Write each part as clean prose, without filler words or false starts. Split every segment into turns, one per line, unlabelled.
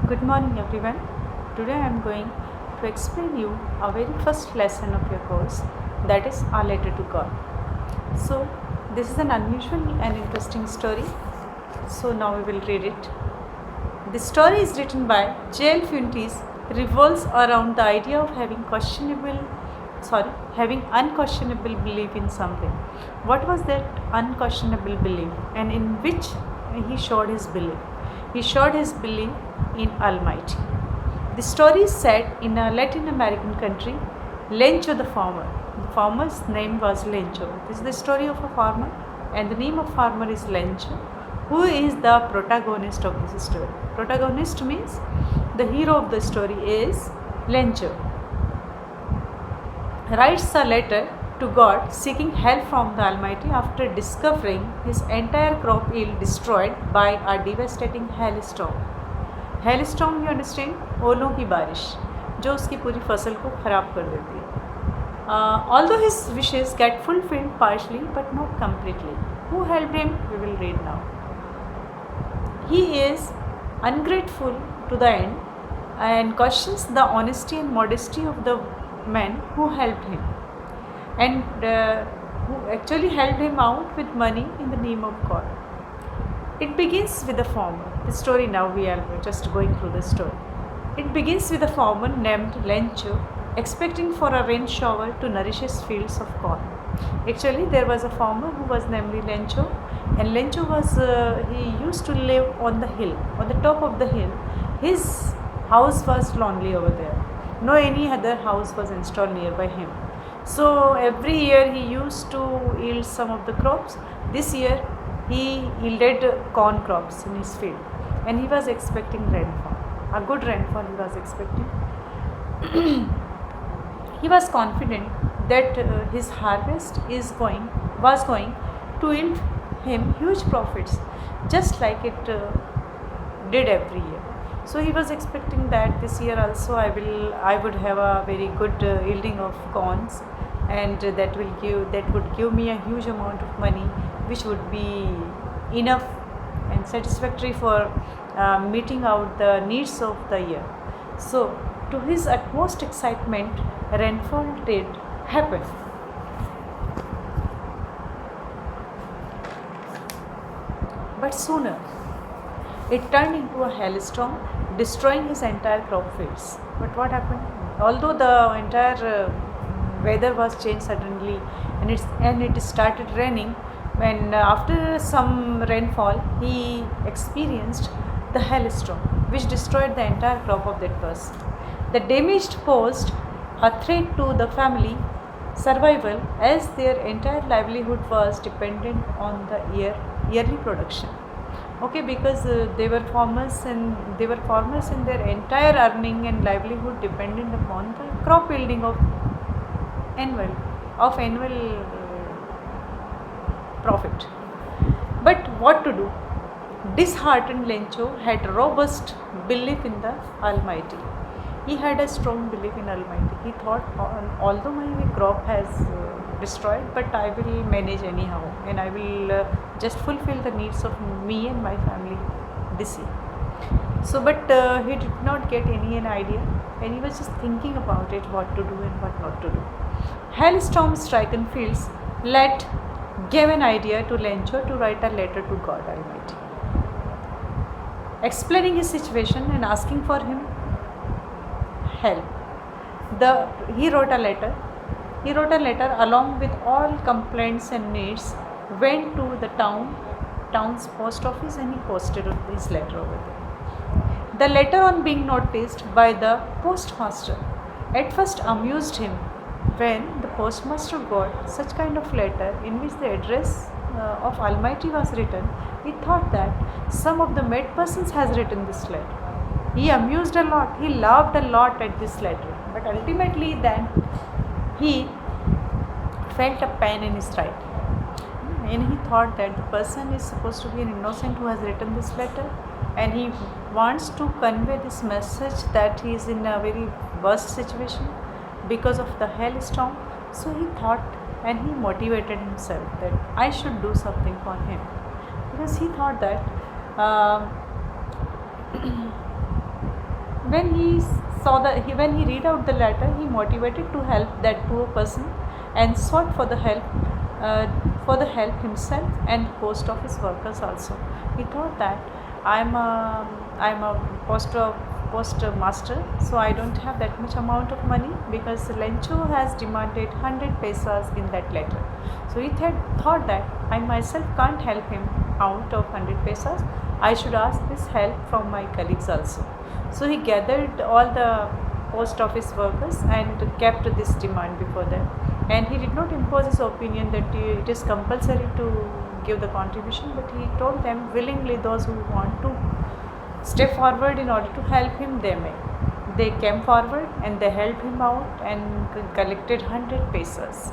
Good morning everyone. Today I am going to explain you a very first lesson of your course, that is A Letter to God. So this is an unusual and interesting story. So now we will read it. The story is written by J.L. Fuentes, revolves around the idea of having unquestionable belief in something. What was that unquestionable belief, and in which he showed his belief? He showed his belief in Almighty. The story is set in a Latin American country, Lencho the farmer. The farmer's name was Lencho. This is the story of a farmer, and the name of farmer is Lencho, who is the protagonist of this story. Protagonist means the hero of the story is Lencho. Writes a letter to God seeking help from the Almighty after discovering his entire crop yield destroyed by a devastating hailstorm. Hailstorm, you understand? ओलों की बारिश जो उसकी पूरी फसल को खराब कर देती है. Although his wishes get fulfilled partially but not completely. Who helped him? We will read now. He is ungrateful to the end and questions the honesty and modesty of the man who helped him, and who actually helped him out with money in the name of God. It begins with a farmer. The story now, we are just going through the story. It begins with a farmer named Lencho expecting for a rain shower to nourish his fields of corn. Actually, there was a farmer who was named Lencho, and Lencho was he used to live on the hill, on the top of the hill. His house was lonely over there. No any other house was installed nearby him. So every year he used to yield some of the crops. This year he yielded corn crops in his field, and he was expecting rainfall, a good rainfall he was expecting. He was confident that his harvest was going to yield him huge profits, just like it did every year. So he was expecting that this year also I would have a very good yielding of corns, and that would give me a huge amount of money, which would be enough and satisfactory for meeting out the needs of the year. So to his utmost excitement, rainfall did happen. But sooner it turned into a hailstorm, destroying his entire crop fields. But what happened? Although the entire weather was changed suddenly, and it started raining, when after some rainfall he experienced the hailstorm, which destroyed the entire crop of that person. The damage posed a threat to the family survival, as their entire livelihood was dependent on the yearly production. Okay, because they were farmers, and their entire earning and livelihood dependent upon the crop yielding of annual profit. But what to do? Disheartened, Lencho had robust belief in the Almighty. He had a strong belief in Almighty. He thought, although my crop has destroyed, but I will manage anyhow, and I will just fulfill the needs of me and my family this year. So, but he did not get an idea, and he was just thinking about it, what to do and what not to do. Hailstorm stricken fields gave an idea to Lencho to write a letter to God Almighty, explaining his situation and asking for him help. He wrote a letter along with all complaints and needs, went to the town's post office, and he posted his letter over there. The letter, on being noticed by the postmaster, at first amused him. When the postmaster got such kind of letter in which the address of Almighty was written, he thought that some of the mad persons has written this letter. He amused a lot, he laughed a lot at this letter, but ultimately then he felt a pain in his right, and he thought that the person is supposed to be an innocent who has written this letter, and he wants to convey this message that he is in a very worst situation because of the hailstorm. So he thought, and he motivated himself that I should do something for him, because he thought that When he when he read out the letter, he motivated to help that poor person and sought uh, for the help himself and post office workers also. He thought that I'm a postmaster, so I don't have that much amount of money because Lencho has demanded 100 pesos in that letter. So he thought that I myself can't help him out of 100 pesos. I should ask this help from my colleagues also. So he gathered all the post office workers and kept this demand before them. And he did not impose his opinion that it is compulsory to give the contribution, but he told them willingly those who want to step forward in order to help him, they may. They came forward and they helped him out and collected 100 pesos.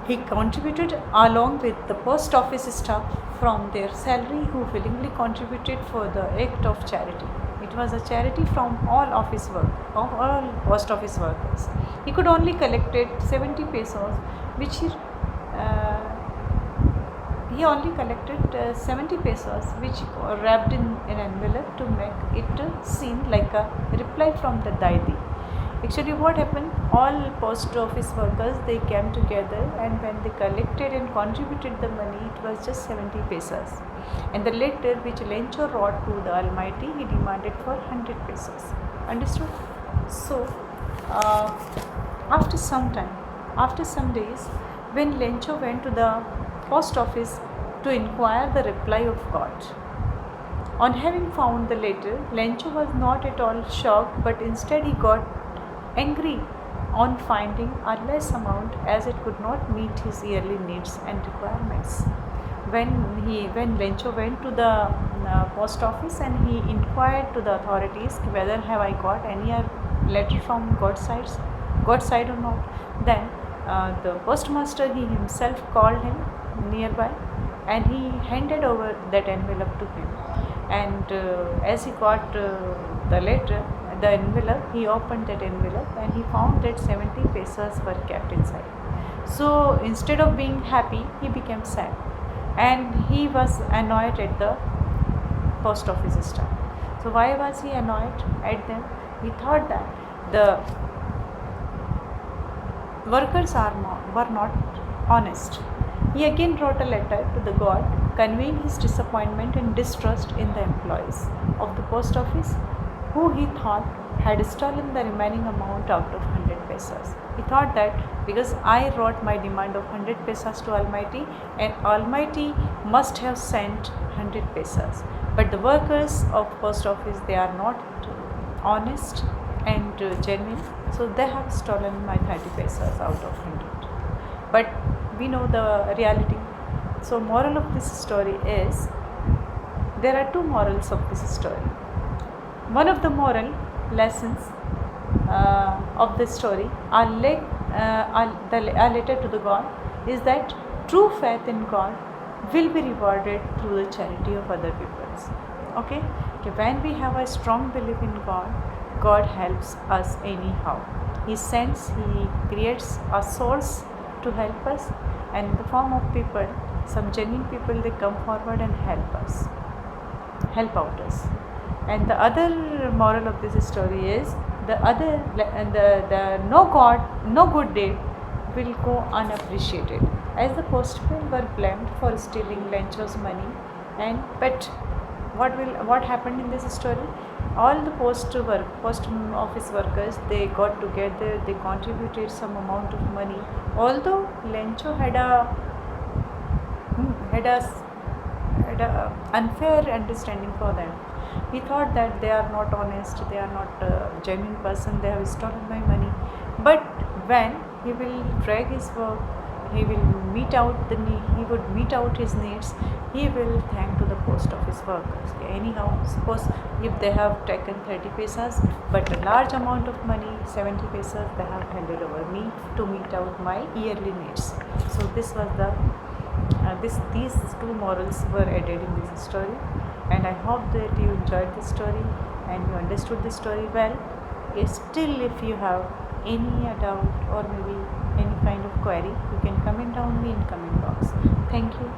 He contributed along with the post office staff from their salary who willingly contributed for the act of charity. It was a charity from all all post office workers. He could only collected 70 pesos, which he only collected 70 pesos, which wrapped in an envelope to make it seem like a reply from the Daidi. Actually, what happened? All post office workers, they came together, and when they collected and contributed the money, it was just 70 pesos. And the letter which Lencho wrote to the Almighty, he demanded for 100 pesos. Understood? So, uh, after some time, after some days, when Lencho went to the post office to inquire the reply of God, on having found the letter, Lencho was not at all shocked, but instead he got angry on finding a less amount as it could not meet his yearly needs and requirements. When Lencho went to the post office and he inquired to the authorities whether have I got any letter from God's side or not, then the postmaster he himself called him nearby and he handed over that envelope to him. And as he got the envelope, he opened that envelope and he found that 70 pesos were kept inside. So instead of being happy, he became sad and he was annoyed at the post office staff. So why was he annoyed at them? He thought that the workers were not honest. He again wrote a letter to the God, conveying his disappointment and distrust in the employees of the post office, who he thought had stolen the remaining amount out of 100 pesos. He thought that because I wrote my demand of 100 pesos to Almighty, and Almighty must have sent 100 pesos. But the workers of post office, they are not honest and genuine, so they have stolen my 30 pesos out of 100. But we know the reality. So moral of this story is, there are two morals of this story. One of the moral lessons of this story, a letter to the God, is that true faith in God will be rewarded through the charity of other peoples. Okay, when we have a strong belief in God, God helps us anyhow. He creates a source to help us, and in the form of people, some genuine people, they come forward and help out us. And the other moral of this story is, the no good deed will go unappreciated. As the postmen were blamed for stealing Lencho's money, but what happened in this story? All the post office workers, they got together, they contributed some amount of money. Although Lencho had a unfair understanding for them. He thought that they are not honest, they are not a genuine person, they have stolen my money. But when he will drag his work, he would meet out his needs, he will thank to the post office workers. Anyhow, suppose if they have taken 30 pesos, but a large amount of money, 70 pesos, they have handed over me to meet out my yearly needs. So this was these two morals were added in this story, and I hope that you enjoyed this story and you understood this story well. Still, if you have any doubt or maybe any kind of query, you can comment down me in comment box. Thank you.